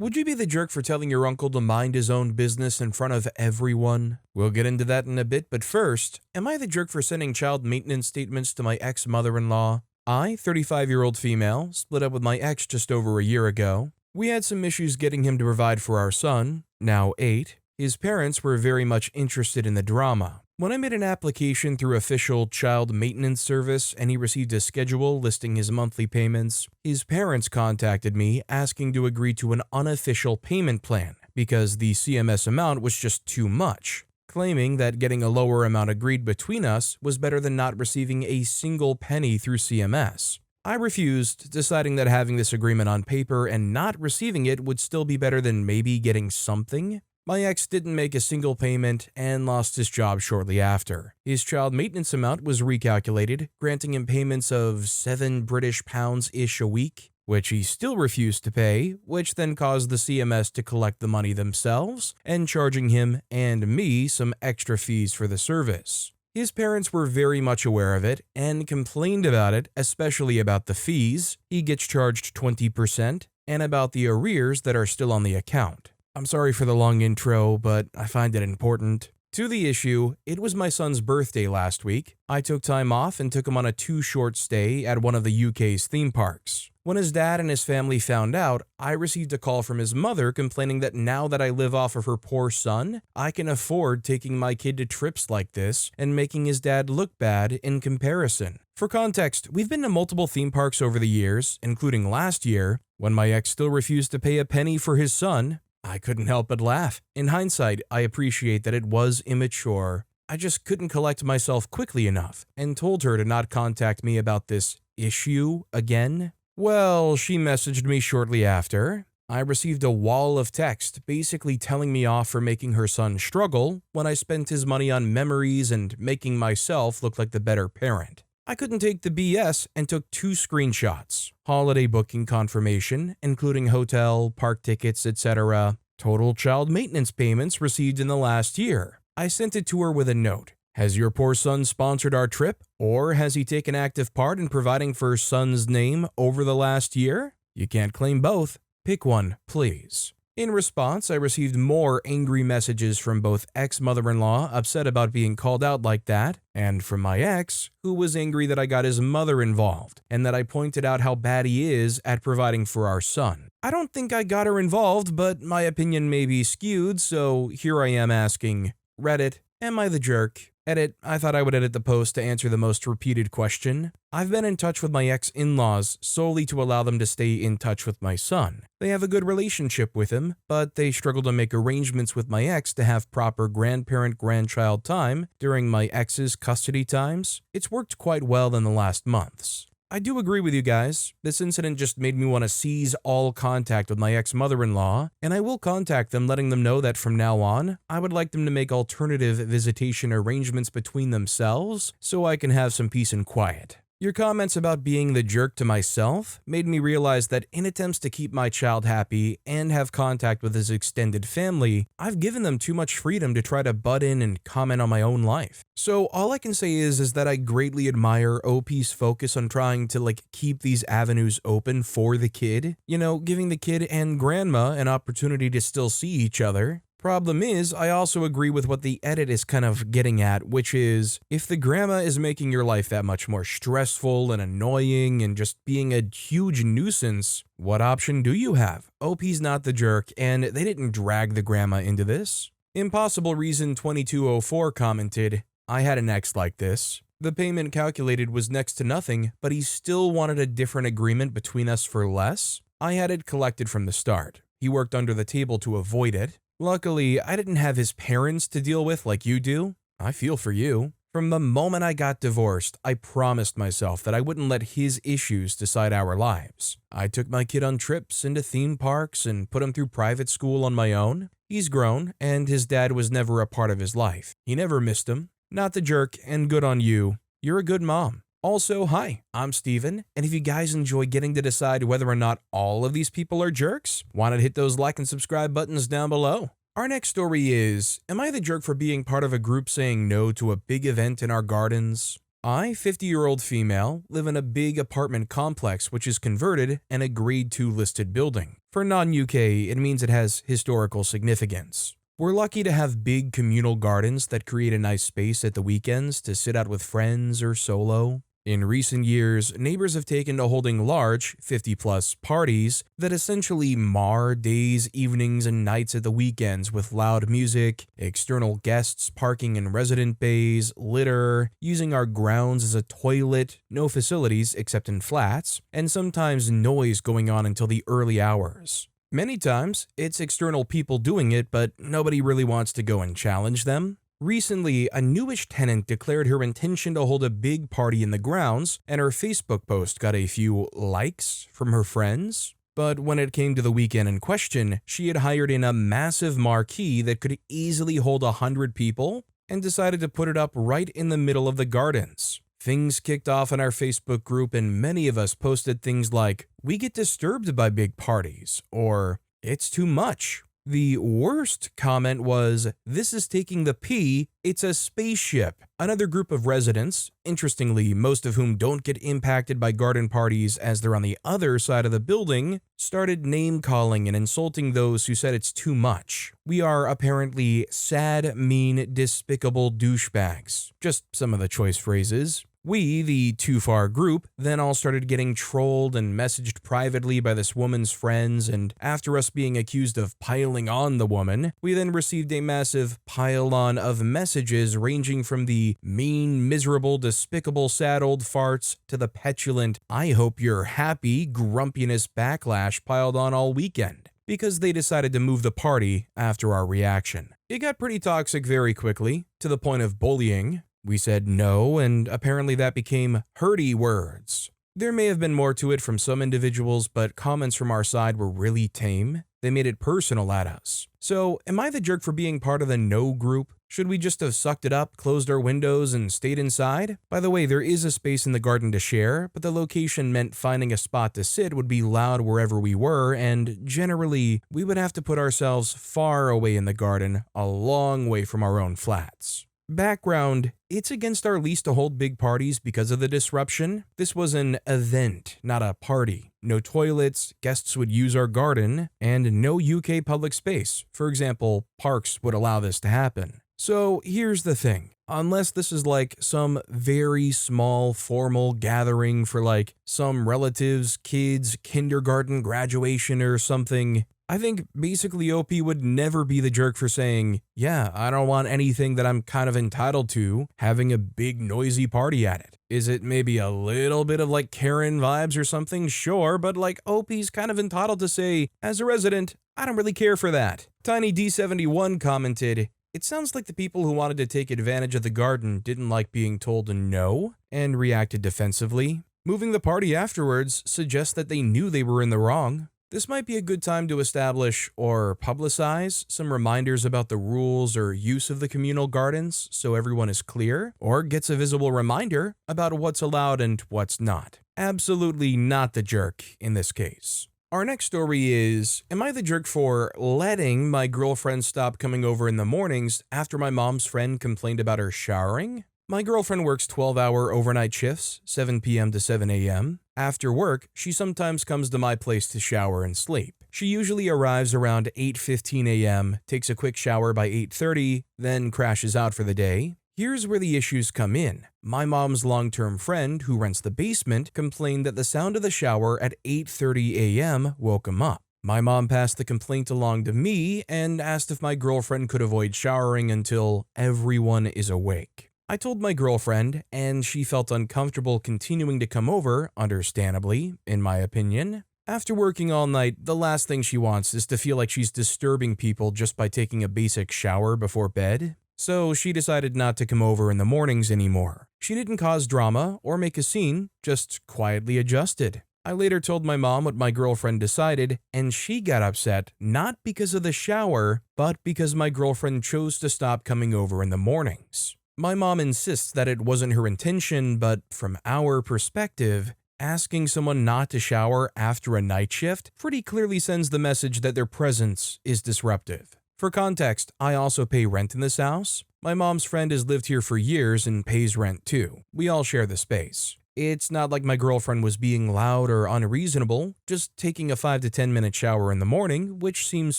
Would you be the jerk for telling your uncle to mind his own business in front of everyone? We'll get into that in a bit, but first, am I the jerk for sending child maintenance statements to my ex-mother-in-law? I, 35-year-old female, split up with my ex just over a year ago. We had some issues getting him to provide for our son, now 8. His parents were very much interested in the drama. When I made an application through official child maintenance service and he received a schedule listing his monthly payments, his parents contacted me asking to agree to an unofficial payment plan because the CMS amount was just too much, claiming that getting a lower amount agreed between us was better than not receiving a single penny through CMS. I refused, deciding that having this agreement on paper and not receiving it would still be better than maybe getting something. My ex didn't make a single payment and lost his job shortly after. His child maintenance amount was recalculated, granting him payments of £7-ish a week, which he still refused to pay, which then caused the CMS to collect the money themselves and charging him and me some extra fees for the service. His parents were very much aware of it and complained about it, especially about the fees. He gets charged 20% and about the arrears that are still on the account. I'm sorry for the long intro, but I find it important. To the issue, it was my son's birthday last week. I took time off and took him on a too-short stay at one of the UK's theme parks. When his dad and his family found out, I received a call from his mother complaining that now that I live off of her poor son, I can afford taking my kid to trips like this and making his dad look bad in comparison. For context, we've been to multiple theme parks over the years, including last year, when my ex still refused to pay a penny for his son. I couldn't help but laugh. In hindsight, I appreciate that it was immature. I just couldn't collect myself quickly enough and told her to not contact me about this issue again. Well, she messaged me shortly after. I received a wall of text basically telling me off for making her son struggle when I spent his money on memories and making myself look like the better parent. I couldn't take the BS and took 2 screenshots. Holiday booking confirmation, including hotel, park tickets, etc. Total child maintenance payments received in the last year. I sent it to her with a note. Has your poor son sponsored our trip, or has he taken active part in providing for his son's name over the last year? You can't claim both. Pick one, please. In response, I received more angry messages from both ex-mother-in-law upset about being called out like that, and from my ex, who was angry that I got his mother involved, and that I pointed out how bad he is at providing for our son. I don't think I got her involved, but my opinion may be skewed, so here I am asking, Reddit, am I the jerk? Edit, I thought I would edit the post to answer the most repeated question. I've been in touch with my ex-in-laws solely to allow them to stay in touch with my son. They have a good relationship with him, but they struggle to make arrangements with my ex to have proper grandparent-grandchild time during my ex's custody times. It's worked quite well in the last months. I do agree with you guys. This incident just made me want to seize all contact with my ex-mother-in-law, and I will contact them letting them know that from now on, I would like them to make alternative visitation arrangements between themselves so I can have some peace and quiet. Your comments about being the jerk to myself made me realize that in attempts to keep my child happy and have contact with his extended family, I've given them too much freedom to try to butt in and comment on my own life. So all I can say is that I greatly admire OP's focus on trying to keep these avenues open for the kid. You know, giving the kid and grandma an opportunity to still see each other. Problem is, I also agree with what the edit is kind of getting at, which is, if the grandma is making your life that much more stressful and annoying and just being a huge nuisance, what option do you have? OP's not the jerk, and they didn't drag the grandma into this. Impossible Reason 2204 commented, I had an ex like this. The payment calculated was next to nothing, but he still wanted a different agreement between us for less. I had it collected from the start. He worked under the table to avoid it. Luckily, I didn't have his parents to deal with like you do. I feel for you. From the moment I got divorced, I promised myself that I wouldn't let his issues decide our lives. I took my kid on trips into theme parks and put him through private school on my own. He's grown, and his dad was never a part of his life. He never missed him. Not the jerk, and good on you. You're a good mom. Also, hi, I'm Steven, and if you guys enjoy getting to decide whether or not all of these people are jerks, why not hit those like and subscribe buttons down below? Our next story is, am I the jerk for being part of a group saying no to a big event in our gardens? I, 50-year-old female, live in a big apartment complex which is converted and a grade 2 listed building. For non-UK, it means it has historical significance. We're lucky to have big communal gardens that create a nice space at the weekends to sit out with friends or solo. In recent years, neighbors have taken to holding large, 50-plus parties that essentially mar days, evenings, and nights at the weekends with loud music, external guests parking in resident bays, litter, using our grounds as a toilet, no facilities except in flats, and sometimes noise going on until the early hours. Many times, it's external people doing it, but nobody really wants to go and challenge them. Recently, a newish tenant declared her intention to hold a big party in the grounds, and her Facebook post got a few likes from her friends. But when it came to the weekend in question, she had hired in a massive marquee that could easily hold 100 people and decided to put it up right in the middle of the gardens. Things kicked off in our Facebook group, and many of us posted things like, "We get disturbed by big parties," or "It's too much." The worst comment was, "This is taking the pee, it's a spaceship." Another group of residents, interestingly most of whom don't get impacted by garden parties as they're on the other side of the building, started name-calling and insulting those who said it's too much. We are apparently sad, mean, despicable douchebags. Just some of the choice phrases. We, the Too Far group, then all started getting trolled and messaged privately by this woman's friends, and after us being accused of piling on the woman, we then received a massive pile-on of messages ranging from the mean, miserable, despicable, sad old farts to the petulant, "I hope you're happy" grumpiness backlash piled on all weekend, because they decided to move the party after our reaction. It got pretty toxic very quickly, to the point of bullying. We said no, and apparently that became hurty words. There may have been more to it from some individuals, but comments from our side were really tame. They made it personal at us. So, am I the jerk for being part of the no group? Should we just have sucked it up, closed our windows, and stayed inside? By the way, there is a space in the garden to share, but the location meant finding a spot to sit would be loud wherever we were, and generally, we would have to put ourselves far away in the garden, a long way from our own flats. Background: it's against our lease to hold big parties because of the disruption. This was an event, not a party. No toilets, guests would use our garden, and no UK public space. For example, parks would allow this to happen. So here's the thing. Unless this is like some very small formal gathering for like some relatives, kids, kindergarten graduation or something, I think basically OP would never be the jerk for saying, "Yeah, I don't want anything that I'm kind of entitled to, having a big noisy party at it." Is it maybe a little bit of like Karen vibes or something? Sure, but like OP's kind of entitled to say, "As a resident, I don't really care for that." Tiny D71 commented, "It sounds like the people who wanted to take advantage of the garden didn't like being told no and reacted defensively. Moving the party afterwards suggests that they knew they were in the wrong. This might be a good time to establish or publicize some reminders about the rules or use of the communal gardens so everyone is clear, or gets a visible reminder about what's allowed and what's not." Absolutely not the jerk in this case. Our next story is, am I the jerk for letting my girlfriend stop coming over in the mornings after my mom's friend complained about her showering? My girlfriend works 12-hour overnight shifts, 7 p.m. to 7 a.m. After work, she sometimes comes to my place to shower and sleep. She usually arrives around 8:15 a.m., takes a quick shower by 8:30, then crashes out for the day. Here's where the issues come in. My mom's long-term friend, who rents the basement, complained that the sound of the shower at 8:30 a.m. woke him up. My mom passed the complaint along to me and asked if my girlfriend could avoid showering until everyone is awake. I told my girlfriend, and she felt uncomfortable continuing to come over, understandably, in my opinion. After working all night, the last thing she wants is to feel like she's disturbing people just by taking a basic shower before bed. So she decided not to come over in the mornings anymore. She didn't cause drama or make a scene, just quietly adjusted. I later told my mom what my girlfriend decided, and she got upset not because of the shower, but because my girlfriend chose to stop coming over in the mornings. My mom insists that it wasn't her intention, but from our perspective, asking someone not to shower after a night shift pretty clearly sends the message that their presence is disruptive. For context, I also pay rent in this house. My mom's friend has lived here for years and pays rent too. We all share the space. It's not like my girlfriend was being loud or unreasonable, just taking a 5 to 10 minute shower in the morning, which seems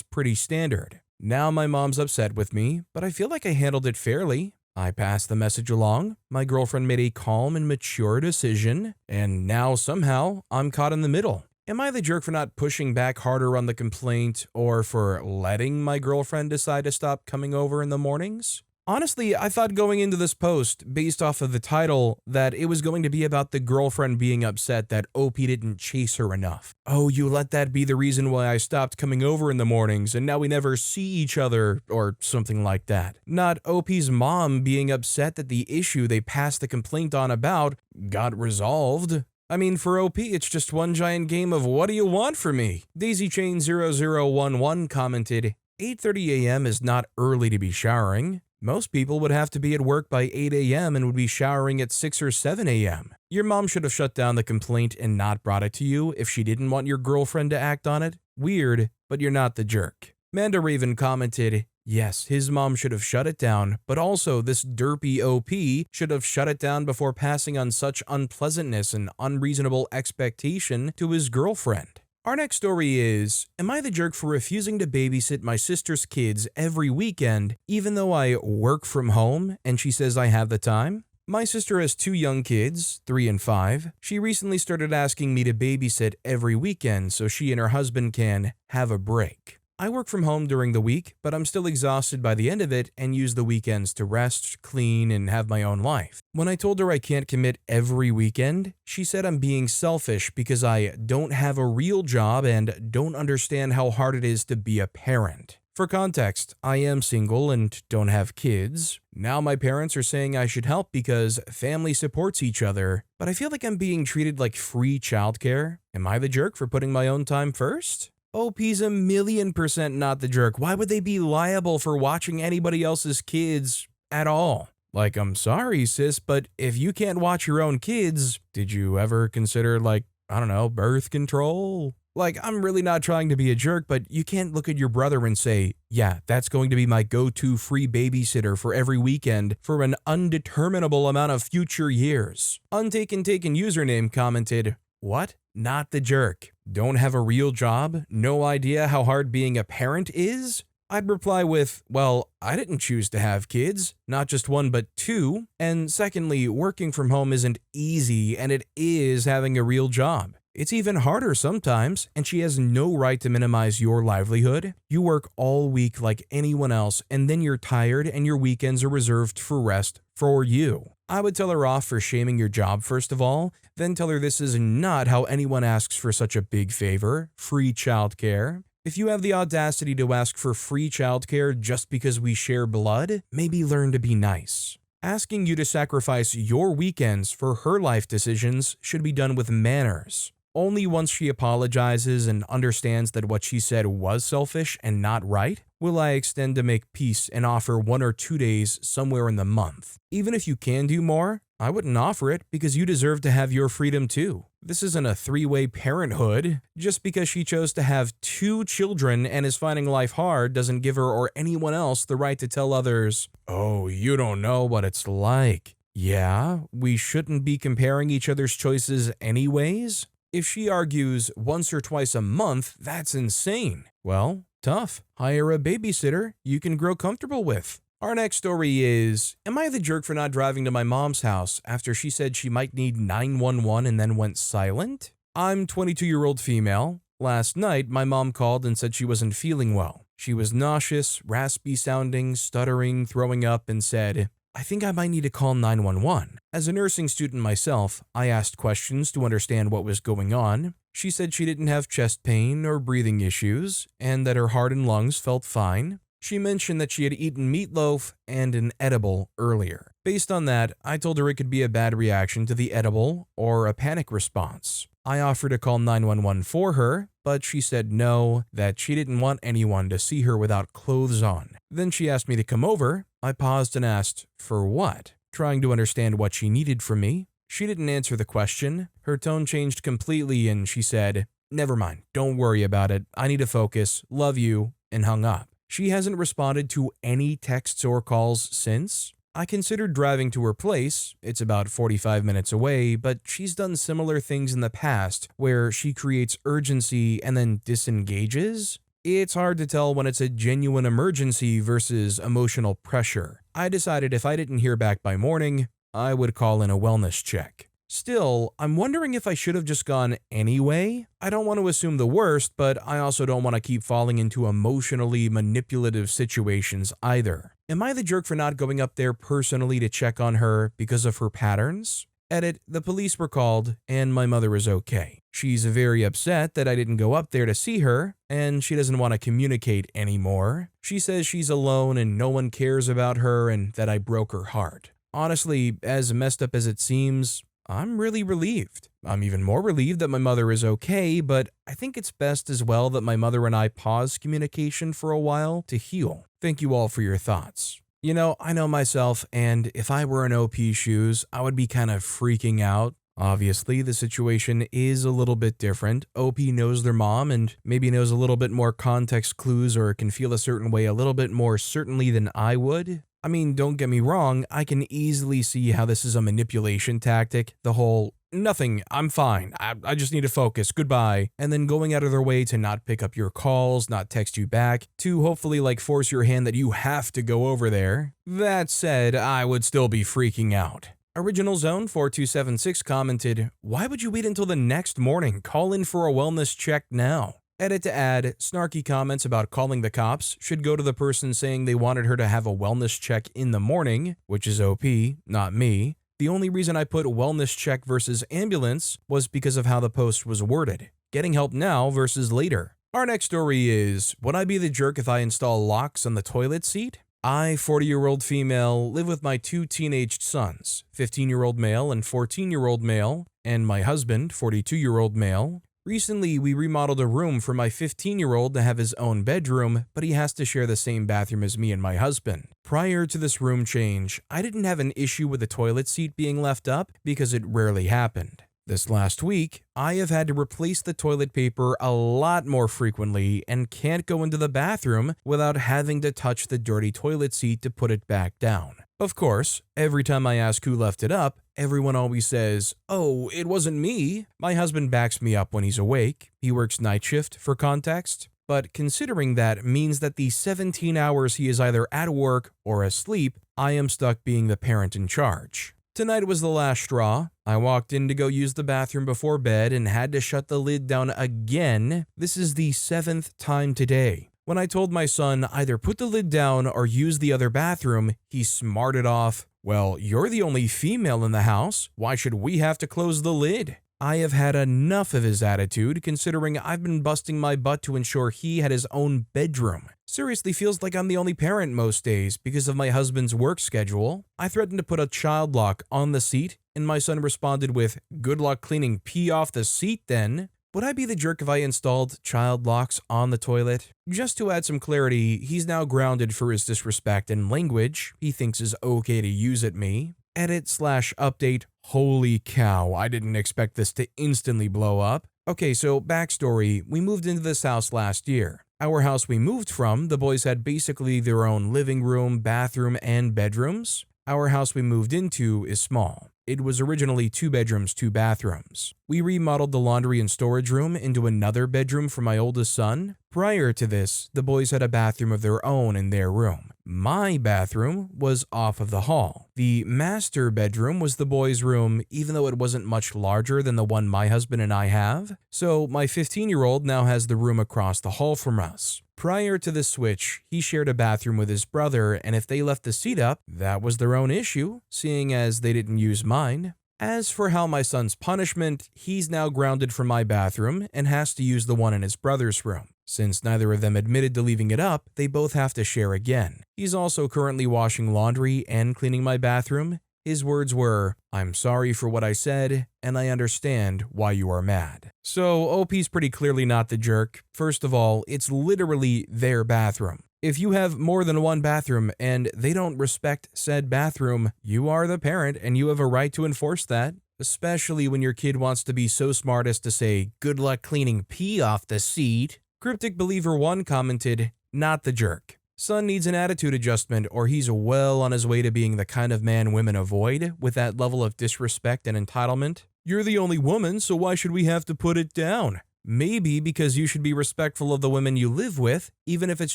pretty standard. Now my mom's upset with me, but I feel like I handled it fairly. I passed the message along, my girlfriend made a calm and mature decision, and now somehow I'm caught in the middle. Am I the jerk for not pushing back harder on the complaint, or for letting my girlfriend decide to stop coming over in the mornings? Honestly, I thought going into this post, based off of the title, that it was going to be about the girlfriend being upset that OP didn't chase her enough. Oh, you let that be the reason why I stopped coming over in the mornings and now we never see each other, or something like that. Not OP's mom being upset that the issue they passed the complaint on about got resolved. I mean, for OP, it's just one giant game of what do you want from me? DaisyChain0011 commented, 8:30 a.m. is not early to be showering. Most people would have to be at work by 8 a.m. and would be showering at 6 or 7 a.m. Your mom should have shut down the complaint and not brought it to you if she didn't want your girlfriend to act on it. Weird, but you're not the jerk. Manda Raven commented, yes, his mom should have shut it down, but also this derpy OP should have shut it down before passing on such unpleasantness and unreasonable expectation to his girlfriend. Our next story is, am I the jerk for refusing to babysit my sister's kids every weekend even though I work from home and she says I have the time? My sister has 2 young kids, 3 and 5. She recently started asking me to babysit every weekend so she and her husband can have a break. I work from home during the week, but I'm still exhausted by the end of it and use the weekends to rest, clean, and have my own life. When I told her I can't commit every weekend, she said I'm being selfish because I don't have a real job and don't understand how hard it is to be a parent. For context, I am single and don't have kids. Now my parents are saying I should help because family supports each other, but I feel like I'm being treated like free childcare. Am I the jerk for putting my own time first? OP's 1,000,000% not the jerk. Why would they be liable for watching anybody else's kids at all? Like, I'm sorry, sis, but if you can't watch your own kids, did you ever consider, like, I don't know, birth control? Like, I'm really not trying to be a jerk, but you can't look at your brother and say, yeah, that's going to be my go-to free babysitter for every weekend for an undeterminable amount of future years. Untaken Taken username commented, what? Not the jerk. Don't have a real job? No idea how hard being a parent is? I'd reply with, well, I didn't choose to have kids, not just 1 but 2, and secondly, working from home isn't easy and it is having a real job. It's even harder sometimes, and she has no right to minimize your livelihood. You work all week like anyone else, and then you're tired and your weekends are reserved for rest for you. I would tell her off for shaming your job first of all, then tell her this is not how anyone asks for such a big favor, free childcare. If you have the audacity to ask for free childcare just because we share blood, maybe learn to be nice. Asking you to sacrifice your weekends for her life decisions should be done with manners. Only once she apologizes and understands that what she said was selfish and not right, will I extend to make peace and offer 1 or 2 days somewhere in the month. Even if you can do more, I wouldn't offer it because you deserve to have your freedom too. This isn't a 3-way parenthood. Just because she chose to have 2 children and is finding life hard doesn't give her or anyone else the right to tell others, oh, you don't know what it's like. Yeah, we shouldn't be comparing each other's choices anyways? If she argues once or twice a month, that's insane. Well, tough. Hire a babysitter you can grow comfortable with. Our next story is, am I the jerk for not driving to my mom's house after she said she might need 911 and then went silent? I'm 22-year-old female. Last night, my mom called and said she wasn't feeling well. She was nauseous, raspy sounding, stuttering, throwing up, and said, I think I might need to call 911. As a nursing student myself, I asked questions to understand what was going on. She said she didn't have chest pain or breathing issues, and that her heart and lungs felt fine. She mentioned that she had eaten meatloaf and an edible earlier. Based on that, I told her it could be a bad reaction to the edible or a panic response. I offered to call 911 for her, but she said no, that she didn't want anyone to see her without clothes on. Then she asked me to come over. I paused and asked, for what? Trying to understand what she needed from me. She didn't answer the question. Her tone changed completely and she said, never mind, don't worry about it. I need to focus, love you, and hung up. She hasn't responded to any texts or calls since. I considered driving to her place, it's about 45 minutes away, but she's done similar things in the past where she creates urgency and then disengages. It's hard to tell when it's a genuine emergency versus emotional pressure. I decided if I didn't hear back by morning, I would call in a wellness check. Still, I'm wondering if I should have just gone anyway. I don't want to assume the worst, but I also don't want to keep falling into emotionally manipulative situations either. Am I the jerk for not going up there personally to check on her because of her patterns? Edit, the police were called, and my mother is okay. She's very upset that I didn't go up there to see her, and she doesn't want to communicate anymore. She says she's alone and no one cares about her and that I broke her heart. Honestly, as messed up as it seems, I'm really relieved. I'm even more relieved that my mother is okay, but I think it's best as well that my mother and I pause communication for a while to heal. Thank you all for your thoughts. You know, I know myself, and if I were in OP's shoes, I would be kind of freaking out. Obviously, the situation is a little bit different. OP knows their mom and maybe knows a little bit more context clues or can feel a certain way a little bit more certainly than I would. I mean, don't get me wrong, I can easily see how this is a manipulation tactic. The whole, nothing, I'm fine, I just need to focus, goodbye. And then going out of their way to not pick up your calls, not text you back, to hopefully like force your hand that you have to go over there. That said, I would still be freaking out. Original Zone 4276 commented, "Why would you wait until the next morning? Call in for a wellness check now." Edit to add, snarky comments about calling the cops should go to the person saying they wanted her to have a wellness check in the morning, which is OP, not me. The only reason I put wellness check versus ambulance was because of how the post was worded. Getting help now versus later. Our next story is, would I be the jerk if I install locks on the toilet seat? I, 40-year-old female, live with my two teenaged sons, 15-year-old male and 14-year-old male, and my husband, 42-year-old male. Recently, we remodeled a room for my 15-year-old to have his own bedroom, but he has to share the same bathroom as me and my husband. Prior to this room change, I didn't have an issue with the toilet seat being left up because it rarely happened. This last week, I have had to replace the toilet paper a lot more frequently and can't go into the bathroom without having to touch the dirty toilet seat to put it back down. Of course, every time I ask who left it up, everyone always says, "Oh, it wasn't me." My husband backs me up when he's awake. He works night shift for context. But considering that means that the 17 hours he is either at work or asleep, I am stuck being the parent in charge. Tonight was the last straw. I walked in to go use the bathroom before bed and had to shut the lid down again. This is the 7th time today. When I told my son either put the lid down or use the other bathroom, he smarted off, "Well, you're the only female in the house. Why should we have to close the lid?" I have had enough of his attitude, considering I've been busting my butt to ensure he had his own bedroom. Seriously feels like I'm the only parent most days because of my husband's work schedule. I threatened to put a child lock on the seat, and my son responded with, "Good luck cleaning pee off the seat then." Would I be the jerk if I installed child locks on the toilet? Just to add some clarity, he's now grounded for his disrespect and language he thinks is okay to use at me. Edit/update. Holy cow, I didn't expect this to instantly blow up. Okay, so backstory, we moved into this house last year. Our house we moved from, the boys had basically their own living room, bathroom, and bedrooms. Our house we moved into is small. It was originally 2 bedrooms, 2 bathrooms. We remodeled the laundry and storage room into another bedroom for my oldest son. Prior to this, the boys had a bathroom of their own in their room. My bathroom was off of the hall. The master bedroom was the boys' room, even though it wasn't much larger than the one my husband and I have. So my 15-year-old now has the room across the hall from us. Prior to this switch, he shared a bathroom with his brother, and if they left the seat up, that was their own issue, seeing as they didn't use mine. As for how my son's punishment, he's now grounded from my bathroom and has to use the one in his brother's room. Since neither of them admitted to leaving it up, they both have to share again. He's also currently washing laundry and cleaning my bathroom. His words were, "I'm sorry for what I said, and I understand why you are mad." So OP's pretty clearly not the jerk. First of all, it's literally their bathroom. If you have more than one bathroom and they don't respect said bathroom, you are the parent and you have a right to enforce that. Especially when your kid wants to be so smart as to say, "Good luck cleaning pee off the seat." Cryptic Believer 1 commented, "Not the jerk. Son needs an attitude adjustment or he's well on his way to being the kind of man women avoid with that level of disrespect and entitlement. You're the only woman, so why should we have to put it down? Maybe because you should be respectful of the women you live with, even if it's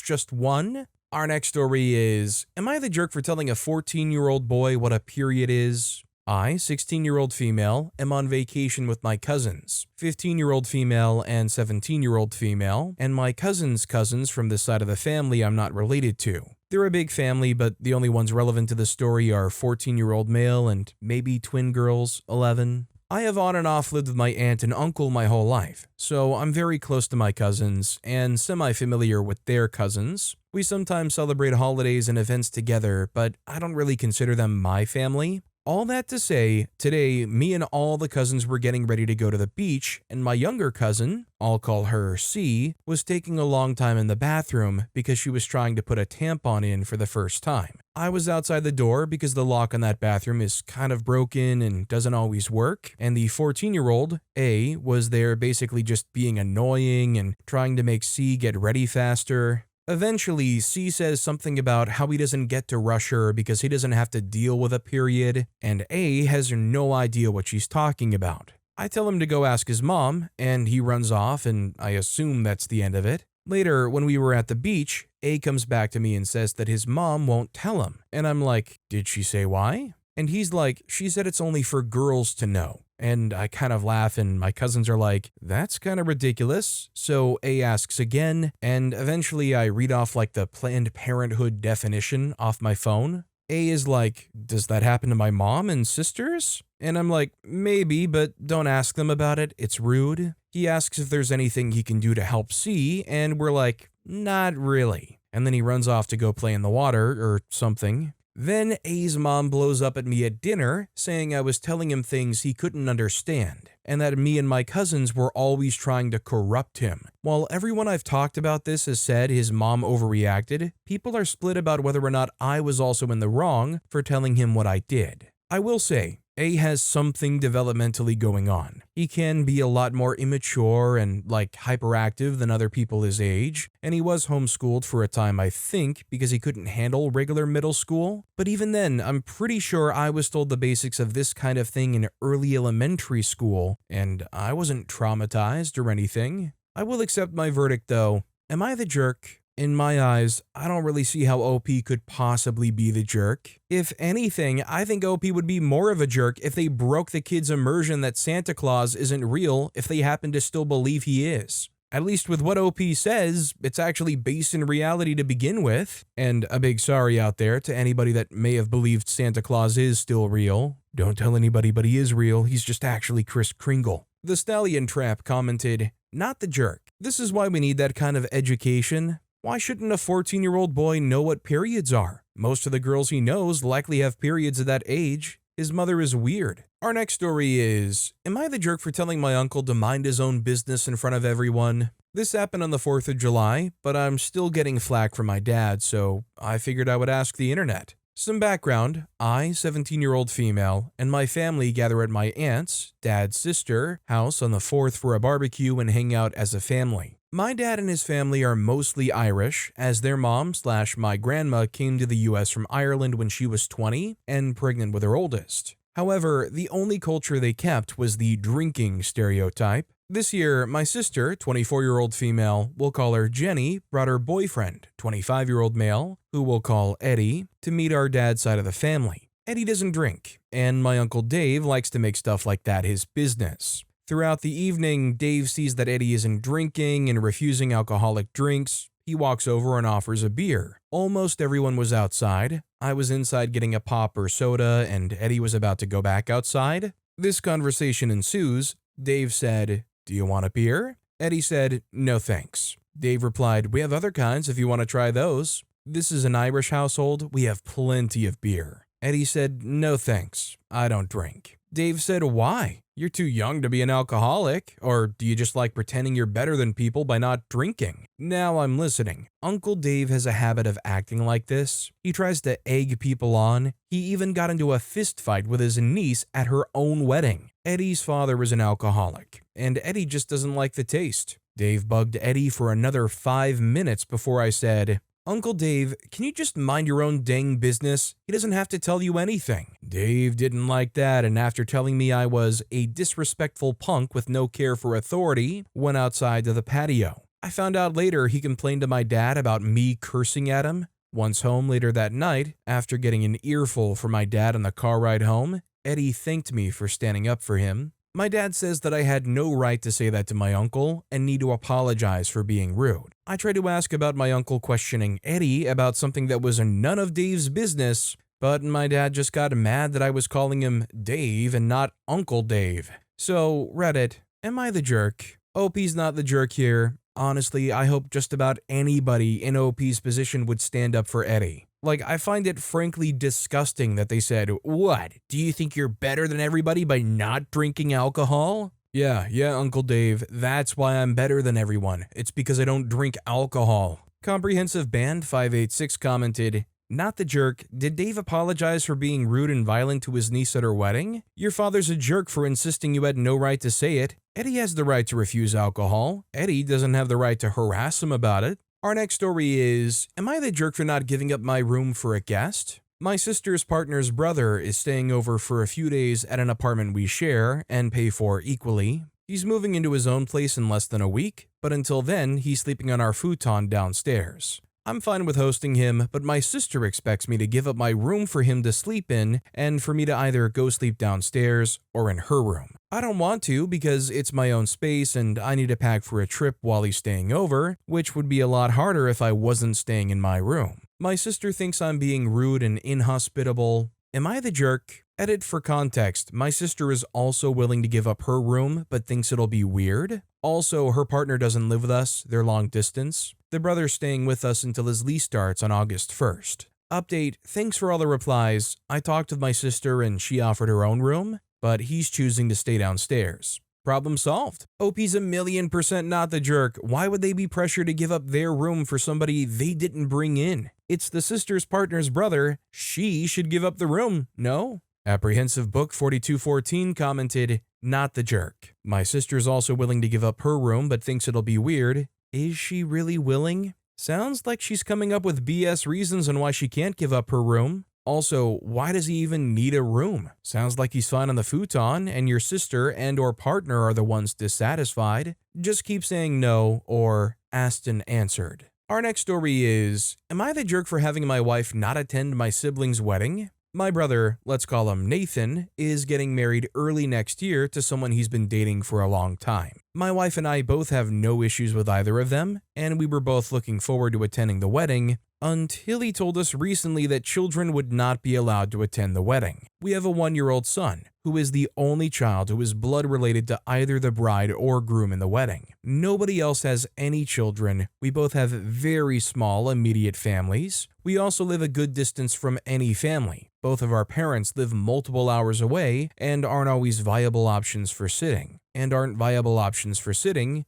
just one? Our next story is, am I the jerk for telling a 14-year-old boy what a period is? I, 16-year-old female, am on vacation with my cousins, 15-year-old female and 17-year-old female, and my cousin's cousins from this side of the family I'm not related to. They're a big family, but the only ones relevant to the story are 14-year-old male and maybe twin girls, 11. I have on and off lived with my aunt and uncle my whole life, so I'm very close to my cousins and semi-familiar with their cousins. We sometimes celebrate holidays and events together, but I don't really consider them my family. All that to say, today, me and all the cousins were getting ready to go to the beach, and my younger cousin, I'll call her C, was taking a long time in the bathroom because she was trying to put a tampon in for the first time. I was outside the door because the lock on that bathroom is kind of broken and doesn't always work, and the 14-year-old, A, was there basically just being annoying and trying to make C get ready faster. Eventually, C says something about how he doesn't get to rush her because he doesn't have to deal with a period, and A has no idea what she's talking about. I tell him to go ask his mom, and he runs off, and I assume that's the end of it. Later, when we were at the beach, A comes back to me and says that his mom won't tell him, and I'm like, did she say why? And he's like, she said it's only for girls to know. And I kind of laugh and my cousins are like, that's kind of ridiculous. So A asks again, and eventually I read off like the Planned Parenthood definition off my phone. A is like, does that happen to my mom and sisters? And I'm like, maybe, but don't ask them about it, it's rude. He asks if there's anything he can do to help C, and we're like, not really. And then he runs off to go play in the water or something. Then A's mom blows up at me at dinner, saying I was telling him things he couldn't understand, and that me and my cousins were always trying to corrupt him. While everyone I've talked about this has said his mom overreacted, people are split about whether or not I was also in the wrong for telling him what I did. I will say, A has something developmentally going on. He can be a lot more immature and hyperactive than other people his age, and he was homeschooled for a time I think because he couldn't handle regular middle school. But even then, I'm pretty sure I was told the basics of this kind of thing in early elementary school, and I wasn't traumatized or anything. I will accept my verdict though. Am I the jerk? In my eyes, I don't really see how OP could possibly be the jerk. If anything, I think OP would be more of a jerk if they broke the kids' immersion that Santa Claus isn't real if they happen to still believe he is. At least with what OP says, it's actually based in reality to begin with. And a big sorry out there to anybody that may have believed Santa Claus is still real. Don't tell anybody, but he is real. He's just actually Kris Kringle. The Stallion Trap commented, not the jerk. This is why we need that kind of education. Why shouldn't a 14-year-old boy know what periods are? Most of the girls he knows likely have periods at that age. His mother is weird. Our next story is, am I the jerk for telling my uncle to mind his own business in front of everyone? This happened on the 4th of July, but I'm still getting flack from my dad, so I figured I would ask the internet. Some background, I, 17-year-old female, and my family gather at my aunt's, dad's sister, house on the 4th for a barbecue and hang out as a family. My dad and his family are mostly Irish, as their mom/my grandma came to the US from Ireland when she was 20 and pregnant with her oldest. However, the only culture they kept was the drinking stereotype. This year, my sister, 24-year-old female, we'll call her Jenny, brought her boyfriend, 25-year-old male, who we'll call Eddie, to meet our dad's side of the family. Eddie doesn't drink, and my uncle Dave likes to make stuff like that his business. Throughout the evening, Dave sees that Eddie isn't drinking and refusing alcoholic drinks. He walks over and offers a beer. Almost everyone was outside. I was inside getting a pop or soda, and Eddie was about to go back outside. This conversation ensues. Dave said, "Do you want a beer?" Eddie said, "No thanks." Dave replied, "We have other kinds if you want to try those." This is an Irish household. We have plenty of beer. Eddie said, "No thanks. I don't drink." Dave said, "Why? You're too young to be an alcoholic, or do you just like pretending you're better than people by not drinking?" Now I'm listening. Uncle Dave has a habit of acting like this. He tries to egg people on. He even got into a fist fight with his niece at her own wedding. Eddie's father is an alcoholic, and Eddie just doesn't like the taste. Dave bugged Eddie for another 5 minutes before I said, Uncle Dave, can you just mind your own dang business? He doesn't have to tell you anything. Dave didn't like that, and after telling me I was a disrespectful punk with no care for authority, went outside to the patio. I found out later he complained to my dad about me cursing at him. Once home later that night, after getting an earful from my dad on the car ride home, Eddie thanked me for standing up for him. My dad says that I had no right to say that to my uncle and need to apologize for being rude. I tried to ask about my uncle questioning Eddie about something that was none of Dave's business, but my dad just got mad that I was calling him Dave and not Uncle Dave. So, Reddit, am I the jerk? OP's not the jerk here. Honestly, I hope just about anybody in OP's position would stand up for Eddie. Like, I find it frankly disgusting that they said, "What? Do you think you're better than everybody by not drinking alcohol?" Yeah, Uncle Dave, that's why I'm better than everyone. It's because I don't drink alcohol. Comprehensive Band 586 commented, "Not the jerk. Did Dave apologize for being rude and violent to his niece at her wedding? Your father's a jerk for insisting you had no right to say it. Eddie has the right to refuse alcohol. Eddie doesn't have the right to harass him about it." Our next story is, am I the jerk for not giving up my room for a guest? My sister's partner's brother is staying over for a few days at an apartment we share and pay for equally. He's moving into his own place in less than a week, but until then, he's sleeping on our futon downstairs. I'm fine with hosting him, but my sister expects me to give up my room for him to sleep in and for me to either go sleep downstairs or in her room. I don't want to because it's my own space and I need to pack for a trip while he's staying over, which would be a lot harder if I wasn't staying in my room. My sister thinks I'm being rude and inhospitable. Am I the jerk? Edit for context, my sister is also willing to give up her room but thinks it'll be weird. Also, her partner doesn't live with us, they're long distance. The brother's staying with us until his lease starts on August 1st. Update, thanks for all the replies. I talked with my sister and she offered her own room, but he's choosing to stay downstairs. Problem solved. OP's 1,000,000% not the jerk. Why would they be pressured to give up their room for somebody they didn't bring in? It's the sister's partner's brother. She should give up the room, no? Apprehensive Book 4214 commented, not the jerk. My sister's also willing to give up her room but thinks it'll be weird. Is she really willing? Sounds like she's coming up with BS reasons on why she can't give up her room. Also, why does he even need a room? Sounds like he's fine on the futon and your sister and or partner are the ones dissatisfied. Just keep saying no or asked and answered. Our next story is, am I the jerk for having my wife not attend my sibling's wedding? My brother, let's call him Nathan, is getting married early next year to someone he's been dating for a long time. My wife and I both have no issues with either of them, and we were both looking forward to attending the wedding, until he told us recently that children would not be allowed to attend the wedding. We have a 1-year-old son, who is the only child who is blood related to either the bride or groom in the wedding. Nobody else has any children. We both have very small immediate families. We also live a good distance from any family. Both of our parents live multiple hours away and aren't always viable options for sitting,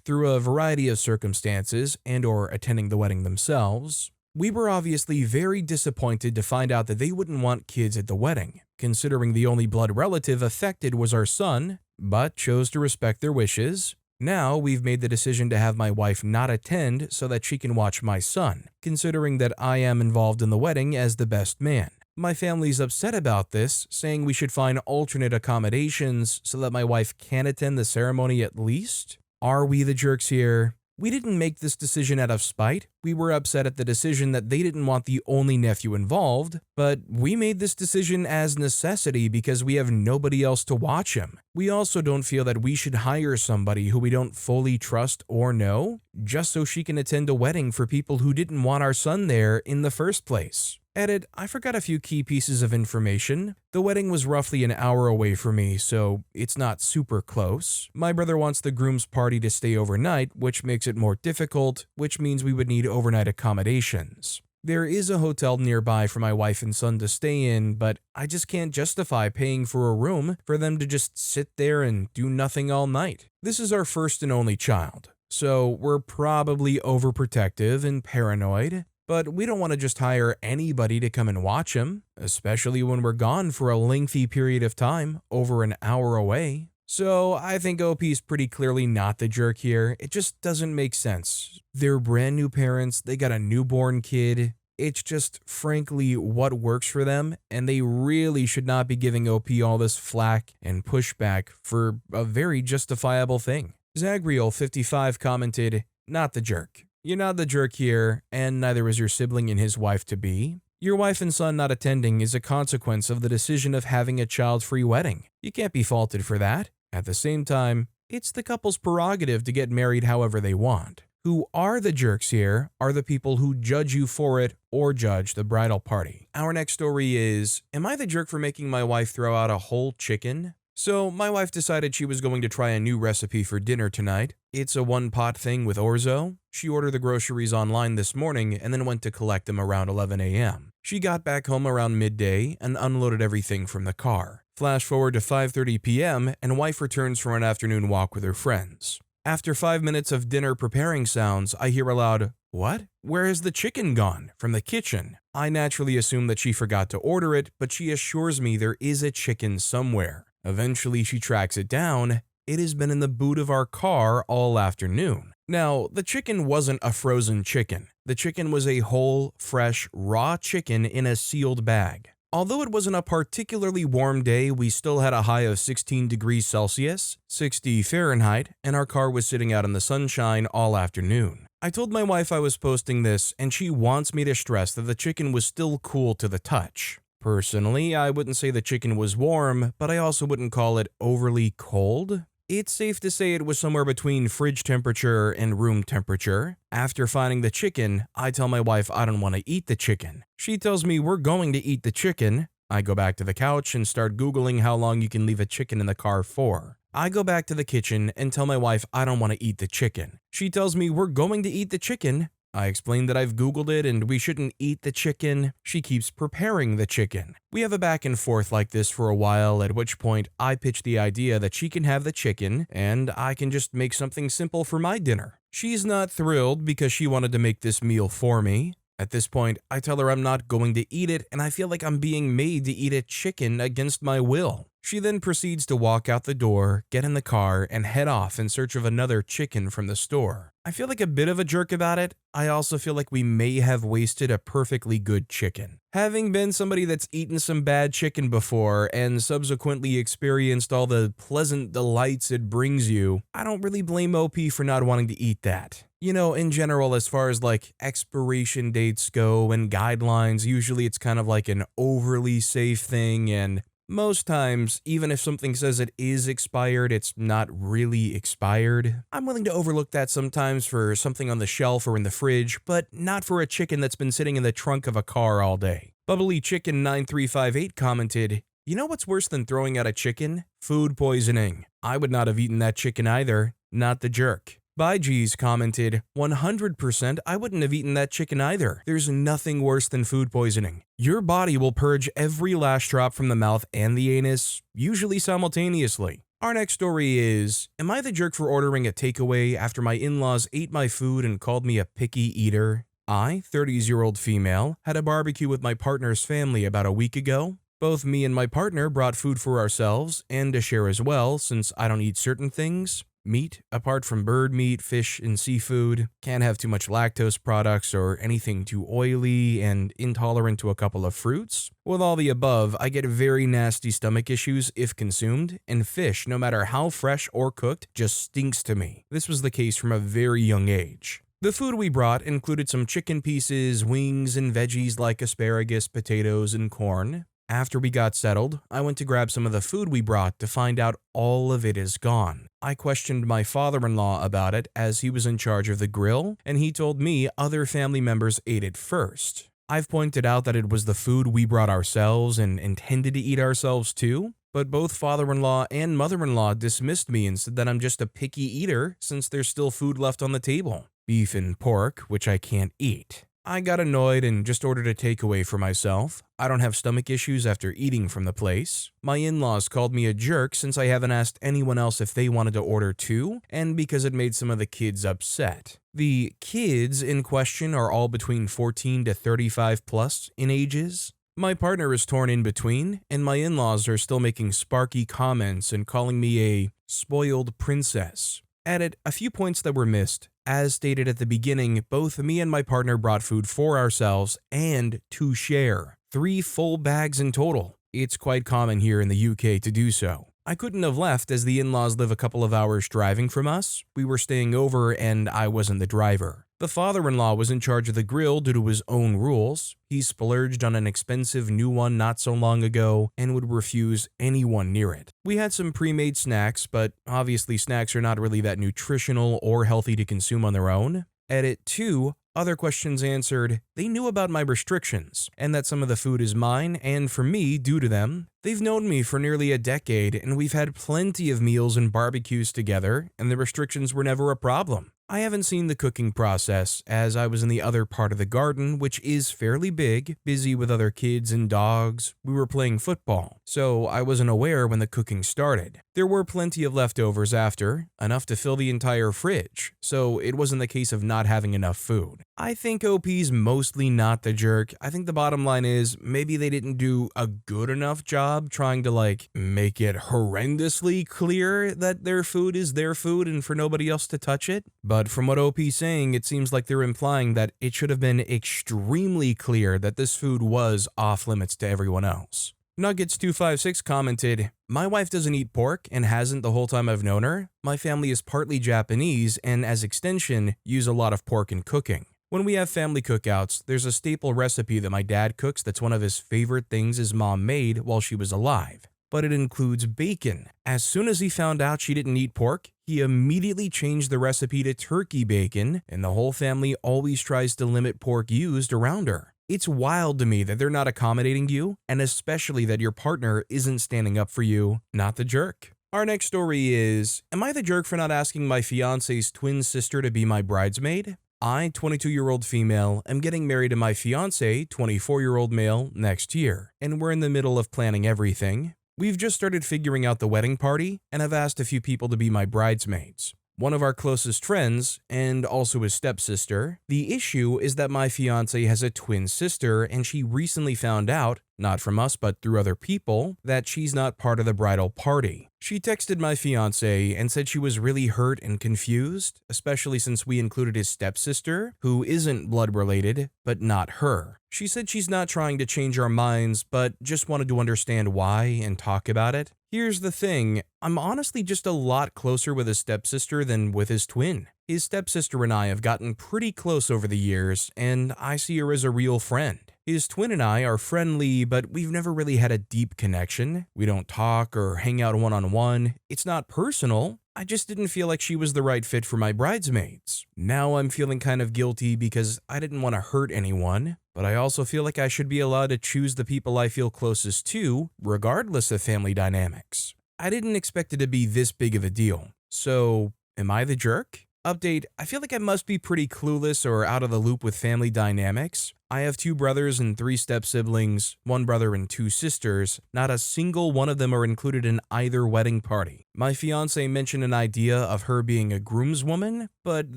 through a variety of circumstances and or attending the wedding themselves. We were obviously very disappointed to find out that they wouldn't want kids at the wedding, considering the only blood relative affected was our son, but chose to respect their wishes. Now we've made the decision to have my wife not attend so that she can watch my son, considering that I am involved in the wedding as the best man. My family's upset about this, saying we should find alternate accommodations so that my wife can attend the ceremony at least. Are we the jerks here? We didn't make this decision out of spite. We were upset at the decision that they didn't want the only nephew involved, but we made this decision as necessity because we have nobody else to watch him. We also don't feel that we should hire somebody who we don't fully trust or know, just so she can attend a wedding for people who didn't want our son there in the first place. Edit, I forgot a few key pieces of information. The wedding was roughly an hour away from me, so it's not super close. My brother wants the groom's party to stay overnight, which makes it more difficult, which means we would need overnight accommodations. There is a hotel nearby for my wife and son to stay in, but I just can't justify paying for a room for them to just sit there and do nothing all night. This is our first and only child, so we're probably overprotective and paranoid. But we don't want to just hire anybody to come and watch him, especially when we're gone for a lengthy period of time, over an hour away. So I think OP's pretty clearly not the jerk here. It just doesn't make sense. They're brand new parents, they got a newborn kid. It's just frankly what works for them, and they really should not be giving OP all this flack and pushback for a very justifiable thing. Zagriel55 commented, "Not the jerk. You're not the jerk here, and neither is your sibling and his wife-to-be. Your wife and son not attending is a consequence of the decision of having a child-free wedding. You can't be faulted for that. At the same time, it's the couple's prerogative to get married however they want. Who are the jerks here are the people who judge you for it or judge the bridal party." Our next story is, am I the jerk for making my wife throw out a whole chicken? So my wife decided she was going to try a new recipe for dinner tonight. It's a one-pot thing with orzo. She ordered the groceries online this morning and then went to collect them around 11 a.m. She got back home around midday and unloaded everything from the car. Flash forward to 5:30 p.m. and wife returns from an afternoon walk with her friends. After 5 minutes of dinner preparing sounds, I hear a loud, "What? Where has the chicken gone?" from the kitchen. I naturally assume that she forgot to order it, but she assures me there is a chicken somewhere. Eventually, she tracks it down. It has been in the boot of our car all afternoon. Now, the chicken wasn't a frozen chicken. The chicken was a whole, fresh, raw chicken in a sealed bag. Although it wasn't a particularly warm day, we still had a high of 16 degrees Celsius, 60 Fahrenheit, and our car was sitting out in the sunshine all afternoon. I told my wife I was posting this, and she wants me to stress that the chicken was still cool to the touch. Personally, I wouldn't say the chicken was warm, but I also wouldn't call it overly cold. It's safe to say it was somewhere between fridge temperature and room temperature. After finding the chicken, I tell my wife I don't want to eat the chicken. She tells me we're going to eat the chicken. I go back to the couch and start Googling how long you can leave a chicken in the car for. I go back to the kitchen and tell my wife I don't want to eat the chicken. She tells me we're going to eat the chicken. I explain that I've Googled it and we shouldn't eat the chicken. She keeps preparing the chicken. We have a back and forth like this for a while, at which point I pitch the idea that she can have the chicken and I can just make something simple for my dinner. She's not thrilled because she wanted to make this meal for me. At this point, I tell her I'm not going to eat it and I feel like I'm being made to eat a chicken against my will. She then proceeds to walk out the door, get in the car, and head off in search of another chicken from the store. I feel like a bit of a jerk about it. I also feel like we may have wasted a perfectly good chicken. Having been somebody that's eaten some bad chicken before and subsequently experienced all the pleasant delights it brings you, I don't really blame OP for not wanting to eat that. You know, in general, as far as like expiration dates go and guidelines, usually it's kind of like an overly safe thing, and most times, even if something says it is expired, it's not really expired. I'm willing to overlook that sometimes for something on the shelf or in the fridge, but not for a chicken that's been sitting in the trunk of a car all day. Bubbly Chicken 9358 commented, "You know what's worse than throwing out a chicken? Food poisoning. I would not have eaten that chicken either. Not the jerk." Bygees commented, 100% I wouldn't have eaten that chicken either. There's nothing worse than food poisoning. Your body will purge every last drop from the mouth and the anus, usually simultaneously. Our next story is, am I the jerk for ordering a takeaway after my in-laws ate my food and called me a picky eater? I, 30-year-old female, had a barbecue with my partner's family about a week ago. Both me and my partner brought food for ourselves and to share as well, since I don't eat certain things. Meat, apart from bird meat, fish, and seafood, can't have too much lactose products or anything too oily, and intolerant to a couple of fruits. With all the above, I get very nasty stomach issues if consumed, and fish, no matter how fresh or cooked, just stinks to me. This was the case from a very young age. The food we brought included some chicken pieces, wings, and veggies like asparagus, potatoes, and corn. After we got settled, I went to grab some of the food we brought to find out all of it is gone. I questioned my father-in-law about it as he was in charge of the grill, and he told me other family members ate it first. I've pointed out that it was the food we brought ourselves and intended to eat ourselves too, but both father-in-law and mother-in-law dismissed me and said that I'm just a picky eater since there's still food left on the table. Beef and pork, which I can't eat. I got annoyed and just ordered a takeaway for myself. I don't have stomach issues after eating from the place. My in-laws called me a jerk since I haven't asked anyone else if they wanted to order too, and because it made some of the kids upset. The kids in question are all between 14 to 35 plus in ages. My partner is torn in between, and my in-laws are still making sparky comments and calling me a spoiled princess. Added a few points that were missed. As stated at the beginning, both me and my partner brought food for ourselves and to share. 3 full bags in total. It's quite common here in the UK to do so. I couldn't have left as the in-laws live a couple of hours driving from us. We were staying over and I wasn't the driver. The father-in-law was in charge of the grill due to his own rules. He splurged on an expensive new one not so long ago and would refuse anyone near it. We had some pre-made snacks, but obviously snacks are not really that nutritional or healthy to consume on their own. Edit 2. Other questions answered. They knew about my restrictions and that some of the food is mine and for me due to them. They've known me for nearly a decade and we've had plenty of meals and barbecues together and the restrictions were never a problem. I haven't seen the cooking process as I was in the other part of the garden, which is fairly big, busy with other kids and dogs. We were playing football, so I wasn't aware when the cooking started. There were plenty of leftovers after, enough to fill the entire fridge, so it wasn't the case of not having enough food. I think OP's mostly not the jerk. I think the bottom line is maybe they didn't do a good enough job trying to make it horrendously clear that their food is their food and for nobody else to touch it. But from what OP's saying, it seems like they're implying that it should have been extremely clear that this food was off limits to everyone else. Nuggets256 commented, "My wife doesn't eat pork and hasn't the whole time I've known her. My family is partly Japanese and as extension use a lot of pork in cooking. When we have family cookouts, there's a staple recipe that my dad cooks that's one of his favorite things his mom made while she was alive. But it includes bacon. As soon as he found out she didn't eat pork, he immediately changed the recipe to turkey bacon, and the whole family always tries to limit pork used around her. It's wild to me that they're not accommodating you, and especially that your partner isn't standing up for you, not the jerk." Our next story is, am I the jerk for not asking my fiance's twin sister to be my bridesmaid? I, 22-year-old female, am getting married to my fiance, 24-year-old male, next year, and we're in the middle of planning everything. We've just started figuring out the wedding party, and I've asked a few people to be my bridesmaids. One of our closest friends, and also his stepsister. The issue is that my fiance has a twin sister, and she recently found out, not from us but through other people, that she's not part of the bridal party. She texted my fiance and said she was really hurt and confused, especially since we included his stepsister, who isn't blood related, but not her. She said she's not trying to change our minds, but just wanted to understand why and talk about it. Here's the thing, I'm honestly just a lot closer with his stepsister than with his twin. His stepsister and I have gotten pretty close over the years, and I see her as a real friend. His twin and I are friendly, but we've never really had a deep connection. We don't talk or hang out one-on-one. It's not personal. I just didn't feel like she was the right fit for my bridesmaids. Now I'm feeling kind of guilty because I didn't want to hurt anyone, but I also feel like I should be allowed to choose the people I feel closest to, regardless of family dynamics. I didn't expect it to be this big of a deal. So, am I the jerk? Update, I feel like I must be pretty clueless or out of the loop with family dynamics. I have 2 brothers and 3 step-siblings, 1 brother and 2 sisters. Not a single one of them are included in either wedding party. My fiancé mentioned an idea of her being a groomswoman, but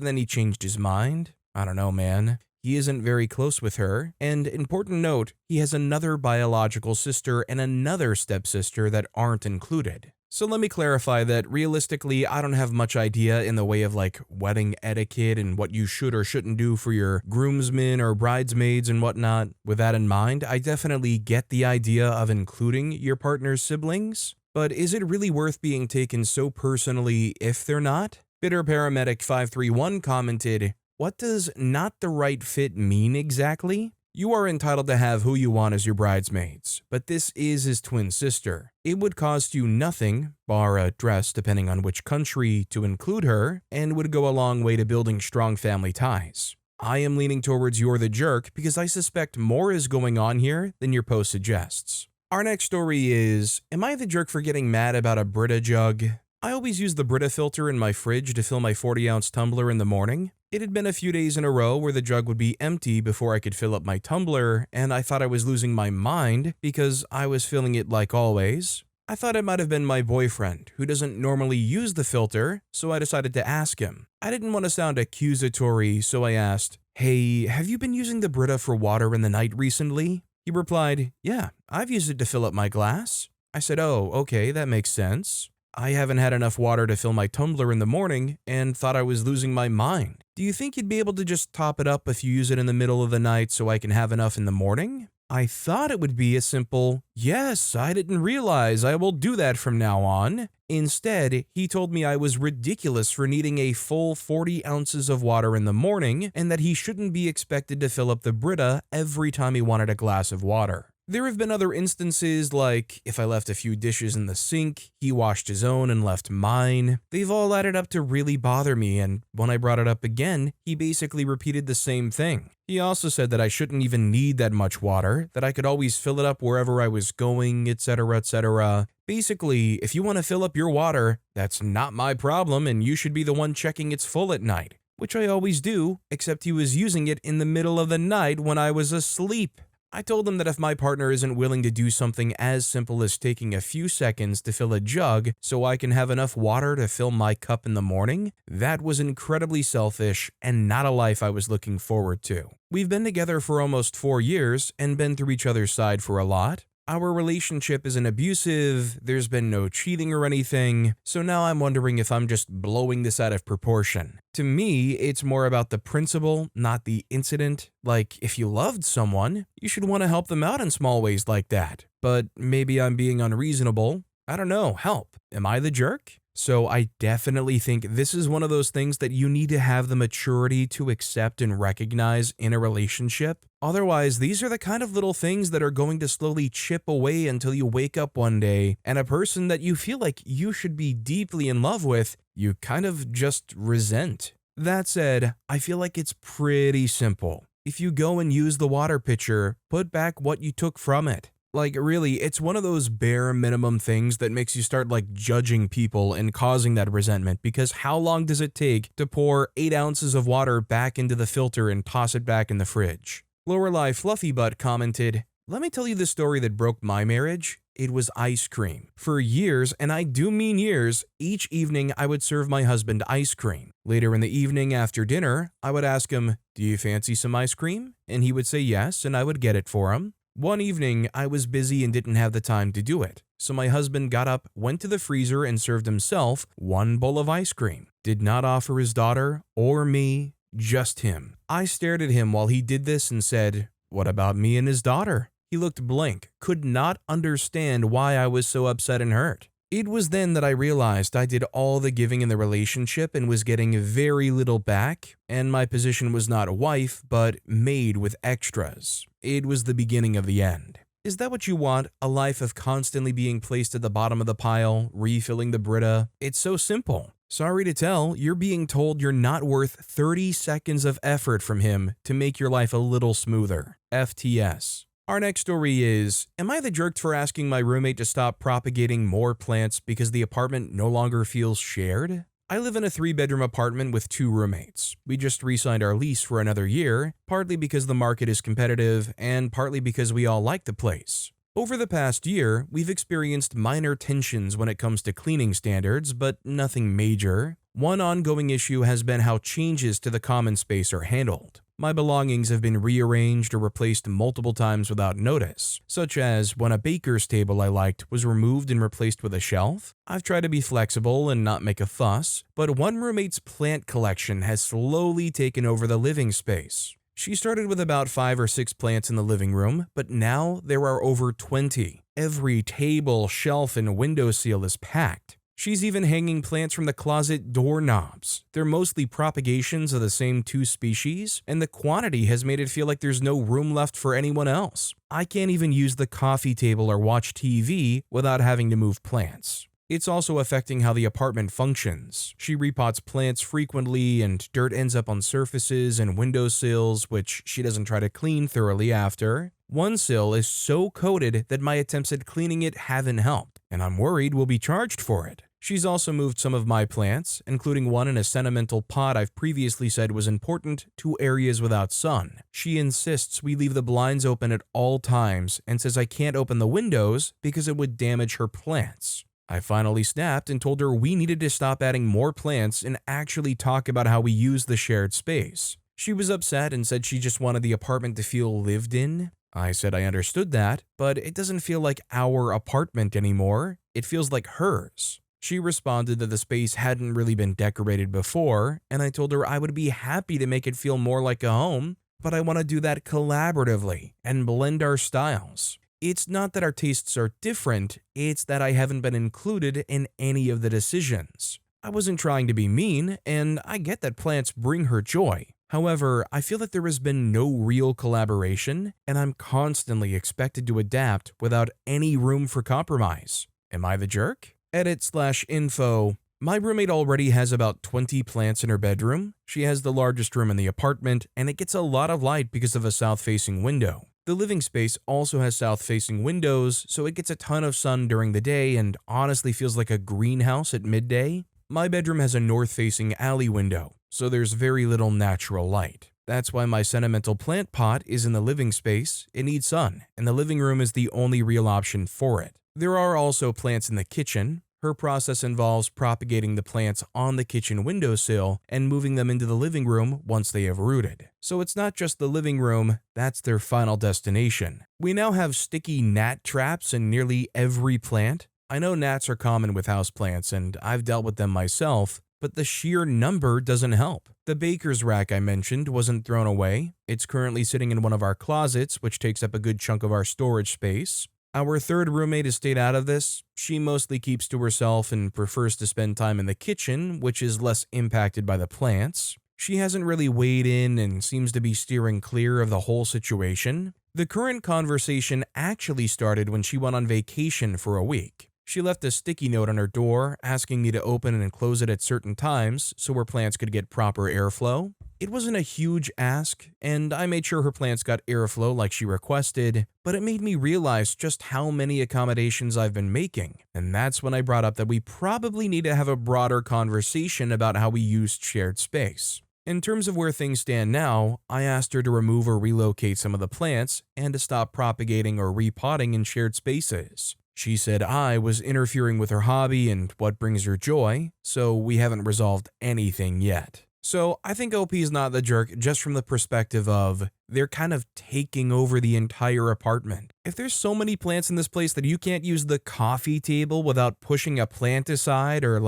then he changed his mind. I don't know, man. He isn't very close with her, and important note, he has another biological sister and another stepsister that aren't included. So let me clarify that realistically, I don't have much idea in the way of wedding etiquette and what you should or shouldn't do for your groomsmen or bridesmaids and whatnot. With that in mind, I definitely get the idea of including your partner's siblings, but is it really worth being taken so personally if they're not? Bitter Paramedic 531 commented, "What does not the right fit mean exactly? You are entitled to have who you want as your bridesmaids, but this is his twin sister. It would cost you nothing, bar a dress depending on which country, to include her, and would go a long way to building strong family ties. I am leaning towards you're the jerk because I suspect more is going on here than your post suggests." Our next story is, am I the jerk for getting mad about a Brita jug? I always use the Brita filter in my fridge to fill my 40-ounce tumbler in the morning. It had been a few days in a row where the jug would be empty before I could fill up my tumbler, and I thought I was losing my mind because I was filling it like always. I thought it might have been my boyfriend, who doesn't normally use the filter, so I decided to ask him. I didn't want to sound accusatory, so I asked, "Hey, have you been using the Brita for water in the night recently?" He replied, "Yeah, I've used it to fill up my glass." I said, "Oh, okay, that makes sense. I haven't had enough water to fill my tumbler in the morning and thought I was losing my mind. Do you think you'd be able to just top it up if you use it in the middle of the night so I can have enough in the morning?" I thought it would be a simple, "Yes, I didn't realize, I will do that from now on." Instead, he told me I was ridiculous for needing a full 40 ounces of water in the morning and that he shouldn't be expected to fill up the Brita every time he wanted a glass of water. There have been other instances like if I left a few dishes in the sink, he washed his own and left mine. They've all added up to really bother me, and when I brought it up again, he basically repeated the same thing. He also said that I shouldn't even need that much water, that I could always fill it up wherever I was going, etc., etc. Basically, if you want to fill up your water, that's not my problem and you should be the one checking it's full at night. Which I always do, except he was using it in the middle of the night when I was asleep. I told him that if my partner isn't willing to do something as simple as taking a few seconds to fill a jug so I can have enough water to fill my cup in the morning, that was incredibly selfish and not a life I was looking forward to. We've been together for almost 4 years and been through each other's side for a lot. Our relationship isn't abusive, there's been no cheating or anything, so now I'm wondering if I'm just blowing this out of proportion. To me, it's more about the principle, not the incident. Like, if you loved someone, you should want to help them out in small ways like that. But maybe I'm being unreasonable. I don't know, help. Am I the jerk? So I definitely think this is one of those things that you need to have the maturity to accept and recognize in a relationship. Otherwise, these are the kind of little things that are going to slowly chip away until you wake up one day and a person that you feel like you should be deeply in love with, you kind of just resent. That said, I feel like it's pretty simple. If you go and use the water pitcher, put back what you took from it. Like, really, it's one of those bare minimum things that makes you start, like, judging people and causing that resentment, because how long does it take to pour 8 ounces of water back into the filter and toss it back in the fridge? Lorelei Fluffybutt commented, "Let me tell you the story that broke my marriage. It was ice cream. For years, and I do mean years, each evening I would serve my husband ice cream. Later in the evening after dinner, I would ask him, 'Do you fancy some ice cream?' And he would say yes, and I would get it for him. One evening, I was busy and didn't have the time to do it, so my husband got up, went to the freezer, and served himself 1 bowl of ice cream. Did not offer his daughter or me, just him. I stared at him while he did this and said, 'What about me and his daughter?' He looked blank, could not understand why I was so upset and hurt. It was then that I realized I did all the giving in the relationship and was getting very little back, and my position was not wife, but maid with extras. It was the beginning of the end. Is that what you want? A life of constantly being placed at the bottom of the pile, refilling the Brita? It's so simple. Sorry to tell, you're being told you're not worth 30 seconds of effort from him to make your life a little smoother. FTS. Our next story is, am I the jerk for asking my roommate to stop propagating more plants because the apartment no longer feels shared? I live in a 3-bedroom apartment with 2 roommates. We just re-signed our lease for another year, partly because the market is competitive and partly because we all like the place. Over the past year, we've experienced minor tensions when it comes to cleaning standards, but nothing major. One ongoing issue has been how changes to the common space are handled. My belongings have been rearranged or replaced multiple times without notice, such as when a baker's table I liked was removed and replaced with a shelf. I've tried to be flexible and not make a fuss, but one roommate's plant collection has slowly taken over the living space. She started with about 5 or 6 plants in the living room, but now there are over 20. Every table, shelf, and windowsill is packed. She's even hanging plants from the closet doorknobs. They're mostly propagations of the same 2 species, and the quantity has made it feel like there's no room left for anyone else. I can't even use the coffee table or watch TV without having to move plants. It's also affecting how the apartment functions. She repots plants frequently, and dirt ends up on surfaces and windowsills, which she doesn't try to clean thoroughly after. One sill is so coated that my attempts at cleaning it haven't helped, and I'm worried we'll be charged for it. She's also moved some of my plants, including one in a sentimental pot I've previously said was important, to areas without sun. She insists we leave the blinds open at all times and says I can't open the windows because it would damage her plants. I finally snapped and told her we needed to stop adding more plants and actually talk about how we use the shared space. She was upset and said she just wanted the apartment to feel lived in. I said I understood that, but it doesn't feel like our apartment anymore. It feels like hers. She responded that the space hadn't really been decorated before, and I told her I would be happy to make it feel more like a home, but I want to do that collaboratively and blend our styles. It's not that our tastes are different, it's that I haven't been included in any of the decisions. I wasn't trying to be mean, and I get that plants bring her joy. However, I feel that there has been no real collaboration, and I'm constantly expected to adapt without any room for compromise. Am I the jerk? Edit/info. My roommate already has about 20 plants in her bedroom. She has the largest room in the apartment, and it gets a lot of light because of a south-facing window. The living space also has south-facing windows, so it gets a ton of sun during the day and honestly feels like a greenhouse at midday. My bedroom has a north-facing alley window, so there's very little natural light. That's why my sentimental plant pot is in the living space. It needs sun, and the living room is the only real option for it. There are also plants in the kitchen. Her process involves propagating the plants on the kitchen windowsill and moving them into the living room once they have rooted. So it's not just the living room, that's their final destination. We now have sticky gnat traps in nearly every plant. I know gnats are common with houseplants, and I've dealt with them myself, but the sheer number doesn't help. The baker's rack I mentioned wasn't thrown away. It's currently sitting in one of our closets, which takes up a good chunk of our storage space. Our third roommate has stayed out of this. She mostly keeps to herself and prefers to spend time in the kitchen, which is less impacted by the plants. She hasn't really weighed in and seems to be steering clear of the whole situation. The current conversation actually started when she went on vacation for a week. She left a sticky note on her door asking me to open and close it at certain times so her plants could get proper airflow. It wasn't a huge ask, and I made sure her plants got airflow like she requested, but it made me realize just how many accommodations I've been making, and that's when I brought up that we probably need to have a broader conversation about how we use shared space. In terms of where things stand now, I asked her to remove or relocate some of the plants and to stop propagating or repotting in shared spaces. She said I was interfering with her hobby and what brings her joy, so we haven't resolved anything yet. So I think OP is not the jerk just from the perspective of they're kind of taking over the entire apartment. If there's so many plants in this place that you can't use the coffee table without pushing a plant aside or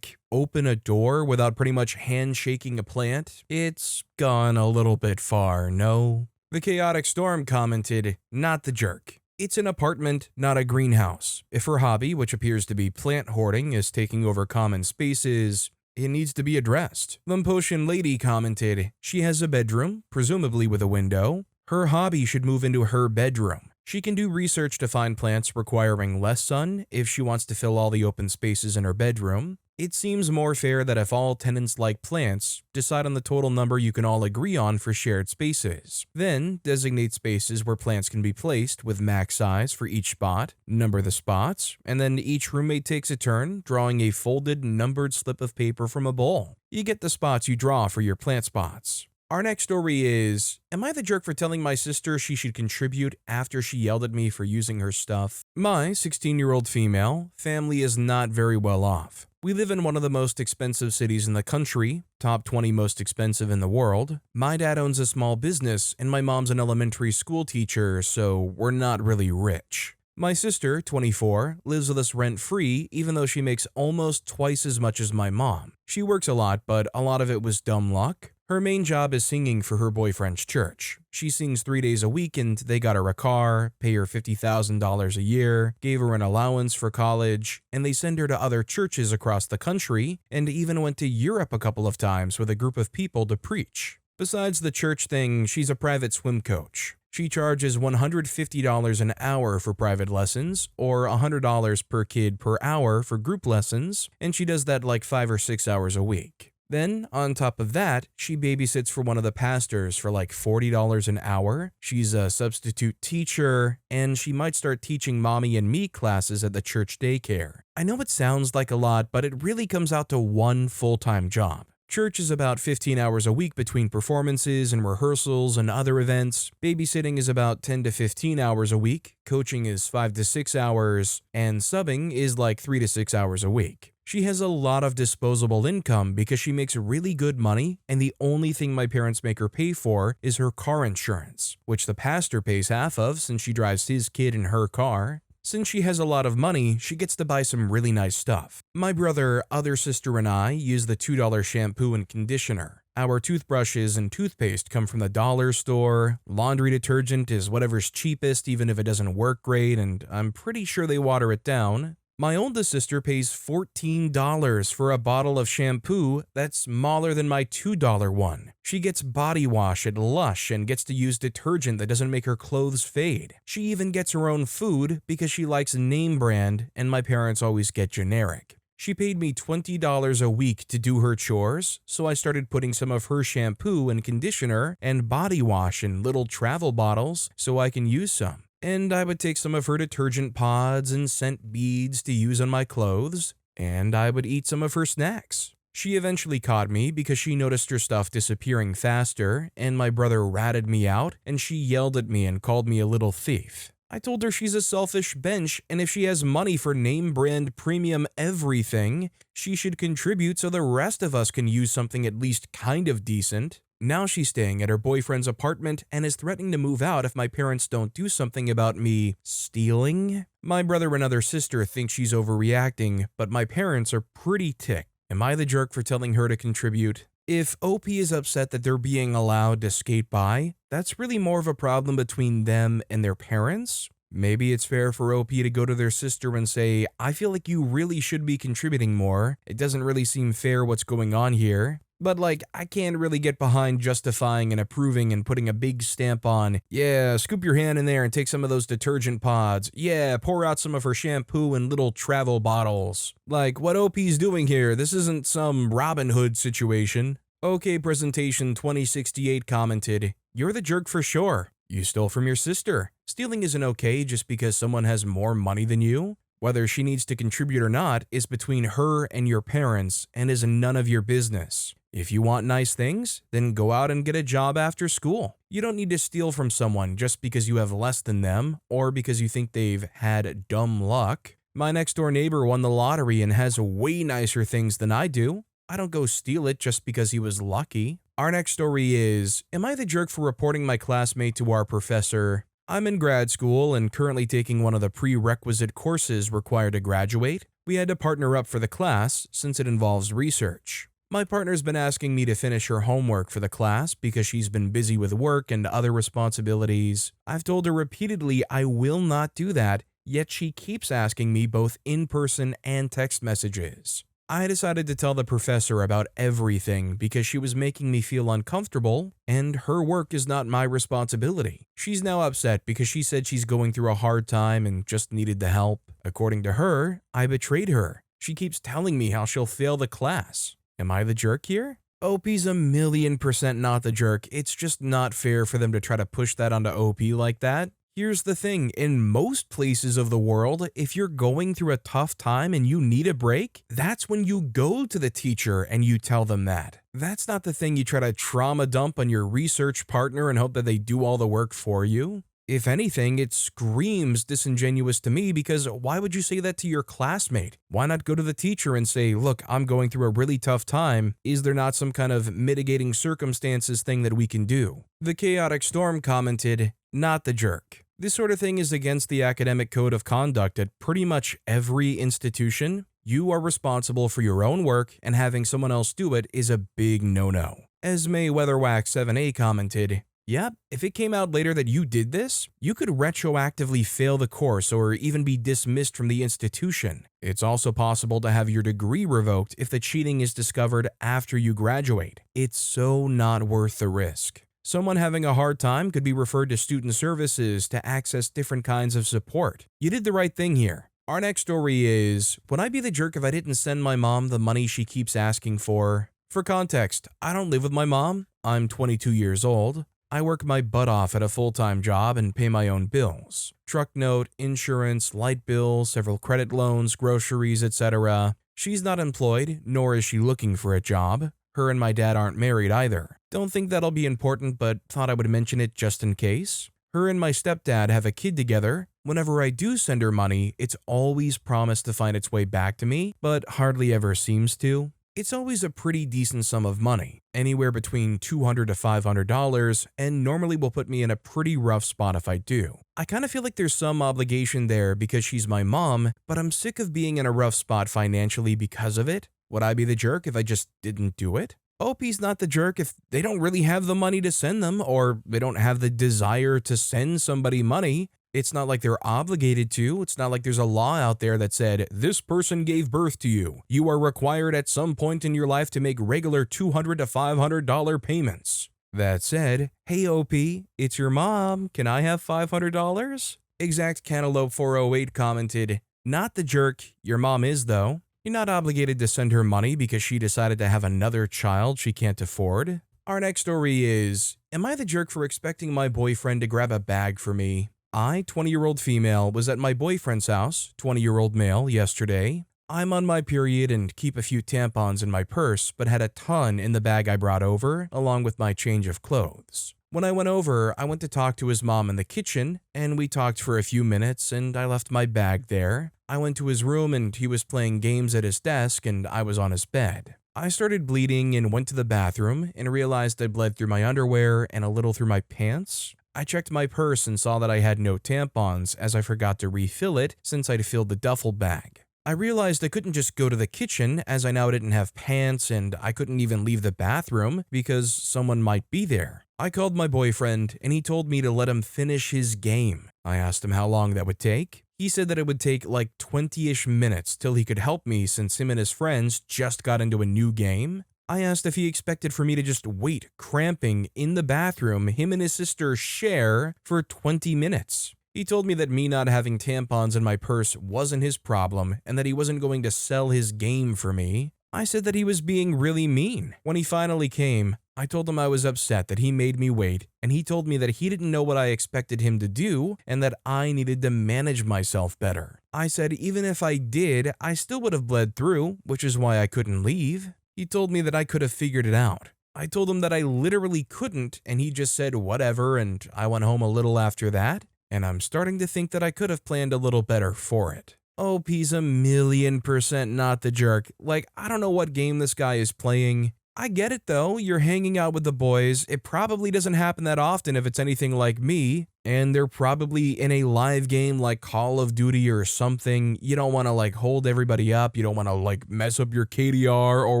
open a door without pretty much handshaking a plant, it's gone a little bit far, no? The Chaotic Storm commented, not the jerk. It's an apartment, not a greenhouse. If her hobby, which appears to be plant hoarding, is taking over common spaces, it needs to be addressed. Lumpotion Lady commented, she has a bedroom, presumably with a window. Her hobby should move into her bedroom. She can do research to find plants requiring less sun if she wants to fill all the open spaces in her bedroom. It seems more fair that if all tenants like plants, decide on the total number you can all agree on for shared spaces. Then, designate spaces where plants can be placed with max size for each spot, number the spots, and then each roommate takes a turn drawing a folded, numbered slip of paper from a bowl. You get the spots you draw for your plant spots. Our next story is, am I the jerk for telling my sister she should contribute after she yelled at me for using her stuff? My 16-year-old female family is not very well off. We live in one of the most expensive cities in the country, top 20 most expensive in the world. My dad owns a small business and my mom's an elementary school teacher, so we're not really rich. My sister, 24, lives with us rent-free even though she makes almost twice as much as my mom. She works a lot, but a lot of it was dumb luck. Her main job is singing for her boyfriend's church. She sings 3 days a week and they got her a car, pay her $50,000 a year, gave her an allowance for college, and they send her to other churches across the country and even went to Europe a couple of times with a group of people to preach. Besides the church thing, she's a private swim coach. She charges $150 an hour for private lessons, or $100 per kid per hour for group lessons, and she does that 5 or 6 hours a week. Then, on top of that, she babysits for one of the pastors for $40 an hour. She's a substitute teacher, and she might start teaching mommy and me classes at the church daycare. I know it sounds like a lot, but it really comes out to one full-time job. Church is about 15 hours a week between performances and rehearsals and other events. Babysitting is about 10 to 15 hours a week. Coaching is 5 to 6 hours, and subbing is 3 to 6 hours a week. She has a lot of disposable income because she makes really good money, and the only thing my parents make her pay for is her car insurance, which the pastor pays half of since she drives his kid in her car. Since she has a lot of money, she gets to buy some really nice stuff. My brother, other sister, and I use the $2 shampoo and conditioner. Our toothbrushes and toothpaste come from the dollar store. Laundry detergent is whatever's cheapest, even if it doesn't work great, and I'm pretty sure they water it down. My oldest sister pays $14 for a bottle of shampoo that's smaller than my $2 one. She gets body wash at Lush and gets to use detergent that doesn't make her clothes fade. She even gets her own food because she likes name brand and my parents always get generic. She paid me $20 a week to do her chores, so I started putting some of her shampoo and conditioner and body wash in little travel bottles so I can use some. And I would take some of her detergent pods and scent beads to use on my clothes, and I would eat some of her snacks. She eventually caught me because she noticed her stuff disappearing faster, and my brother ratted me out, and she yelled at me and called me a little thief. I told her she's a selfish bench, and if she has money for name brand premium everything, she should contribute so the rest of us can use something at least kind of decent. Now she's staying at her boyfriend's apartment and is threatening to move out if my parents don't do something about me stealing. My brother and other sister think she's overreacting, but my parents are pretty ticked. Am I the jerk for telling her to contribute? If OP is upset that they're being allowed to skate by, that's really more of a problem between them and their parents. Maybe it's fair for OP to go to their sister and say, I feel like you really should be contributing more. It doesn't really seem fair what's going on here. But I can't really get behind justifying and approving and putting a big stamp on, yeah, scoop your hand in there and take some of those detergent pods. Yeah, pour out some of her shampoo in little travel bottles. What OP's doing here, this isn't some Robin Hood situation. OK Presentation 2068 commented, you're the jerk for sure. You stole from your sister. Stealing isn't okay just because someone has more money than you. Whether she needs to contribute or not is between her and your parents and is none of your business. If you want nice things, then go out and get a job after school. You don't need to steal from someone just because you have less than them or because you think they've had dumb luck. My next door neighbor won the lottery and has way nicer things than I do. I don't go steal it just because he was lucky. Our next story is, am I the jerk for reporting my classmate to our professor? I'm in grad school and currently taking one of the prerequisite courses required to graduate. We had to partner up for the class since it involves research. My partner's been asking me to finish her homework for the class because she's been busy with work and other responsibilities. I've told her repeatedly I will not do that, yet she keeps asking me both in person and text messages. I decided to tell the professor about everything because she was making me feel uncomfortable, and her work is not my responsibility. She's now upset because she said she's going through a hard time and just needed the help. According to her, I betrayed her. She keeps telling me how she'll fail the class. Am I the jerk here? OP's 1,000,000% not the jerk. It's just not fair for them to try to push that onto OP like that. Here's the thing, in most places of the world, if you're going through a tough time and you need a break, that's when you go to the teacher and you tell them that. That's not the thing you try to trauma dump on your research partner and hope that they do all the work for you. If anything, it screams disingenuous to me because why would you say that to your classmate? Why not go to the teacher and say, look, I'm going through a really tough time. Is there not some kind of mitigating circumstances thing that we can do? The Chaotic Storm commented, not the jerk. This sort of thing is against the academic code of conduct at pretty much every institution. You are responsible for your own work, and having someone else do it is a big no-no. Esme Weatherwax 7A commented, yep, if it came out later that you did this, you could retroactively fail the course or even be dismissed from the institution. It's also possible to have your degree revoked if the cheating is discovered after you graduate. It's so not worth the risk. Someone having a hard time could be referred to student services to access different kinds of support. You did the right thing here. Our next story is, would I be the jerk if I didn't send my mom the money she keeps asking for? For context, I don't live with my mom. I'm 22 years old. I work my butt off at a full-time job and pay my own bills. Truck note, insurance, light bill, several credit loans, groceries, etc. She's not employed, nor is she looking for a job. Her and my dad aren't married either. Don't think that'll be important, but thought I would mention it just in case. Her and my stepdad have a kid together. Whenever I do send her money, it's always promised to find its way back to me, but hardly ever seems to. It's always a pretty decent sum of money, anywhere between $200 to $500, and normally will put me in a pretty rough spot if I do. I kind of feel like there's some obligation there because she's my mom, but I'm sick of being in a rough spot financially because of it. Would I be the jerk if I just didn't do it? OP's not the jerk if they don't really have the money to send them, or they don't have the desire to send somebody money. It's not like they're obligated to. It's not like there's a law out there that said, this person gave birth to you. You are required at some point in your life to make regular $200 to $500 payments. That said, hey OP, it's your mom. Can I have $500? Exact Cantaloupe 408 commented, not the jerk, your mom is though. You're not obligated to send her money because she decided to have another child she can't afford. Our next story is, am I the jerk for expecting my boyfriend to grab a bag for me? I, 20-year-old female, was at my boyfriend's house, 20-year-old male, yesterday. I'm on my period and keep a few tampons in my purse, but had a ton in the bag I brought over, along with my change of clothes. When I went over, I went to talk to his mom in the kitchen, and we talked for a few minutes, and I left my bag there. I went to his room, and he was playing games at his desk, and I was on his bed. I started bleeding and went to the bathroom, and realized I bled through my underwear and a little through my pants. I checked my purse and saw that I had no tampons, as I forgot to refill it since I'd filled the duffel bag. I realized I couldn't just go to the kitchen, as I now didn't have pants, and I couldn't even leave the bathroom because someone might be there. I called my boyfriend, and he told me to let him finish his game. I asked him how long that would take. He said that it would take like 20-ish minutes till he could help me since him and his friends just got into a new game. I asked if he expected for me to just wait, cramping in the bathroom him and his sister share for 20 minutes. He told me that me not having tampons in my purse wasn't his problem and that he wasn't going to sell his game for me. I said that he was being really mean. When he finally came, I told him I was upset that he made me wait, and he told me that he didn't know what I expected him to do and that I needed to manage myself better. I said even if I did, I still would have bled through, which is why I couldn't leave. He told me that I could have figured it out. I told him that I literally couldn't, and he just said whatever, and I went home a little after that, and I'm starting to think that I could have planned a little better for it. OP's 1,000,000% not the jerk. Like, I don't know what game this guy is playing. I get it though, you're hanging out with the boys. It probably doesn't happen that often if it's anything like me, and they're probably in a live game like Call of Duty or something. You don't want to like hold everybody up, you don't want to like mess up your KDR or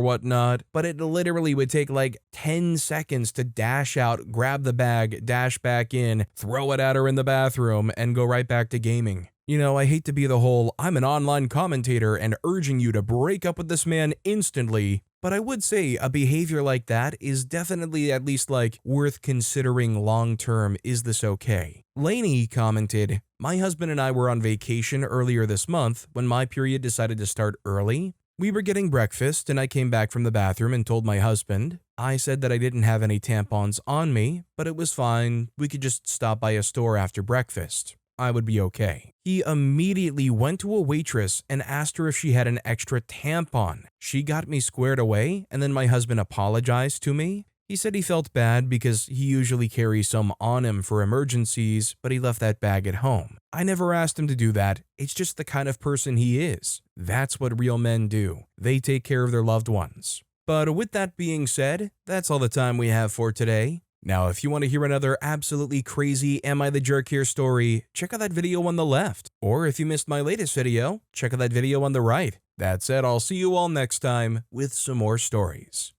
whatnot, but it literally would take like 10 seconds to dash out, grab the bag, dash back in, throw it at her in the bathroom, and go right back to gaming. You know, I hate to be the whole, I'm an online commentator and urging you to break up with this man instantly, but I would say a behavior like that is definitely at least like worth considering long term. Is this okay? Lainey commented, my husband and I were on vacation earlier this month when my period decided to start early. We were getting breakfast and I came back from the bathroom and told my husband. I said that I didn't have any tampons on me, but it was fine. We could just stop by a store after breakfast. I would be okay. He immediately went to a waitress and asked her if she had an extra tampon. She got me squared away, and then my husband apologized to me. He said he felt bad because he usually carries some on him for emergencies, but he left that bag at home. I never asked him to do that. It's just the kind of person he is. That's what real men do. They take care of their loved ones. But with that being said, that's all the time we have for today. Now, if you want to hear another absolutely crazy Am I the Jerk Here story, check out that video on the left. Or if you missed my latest video, check out that video on the right. That said, I'll see you all next time with some more stories.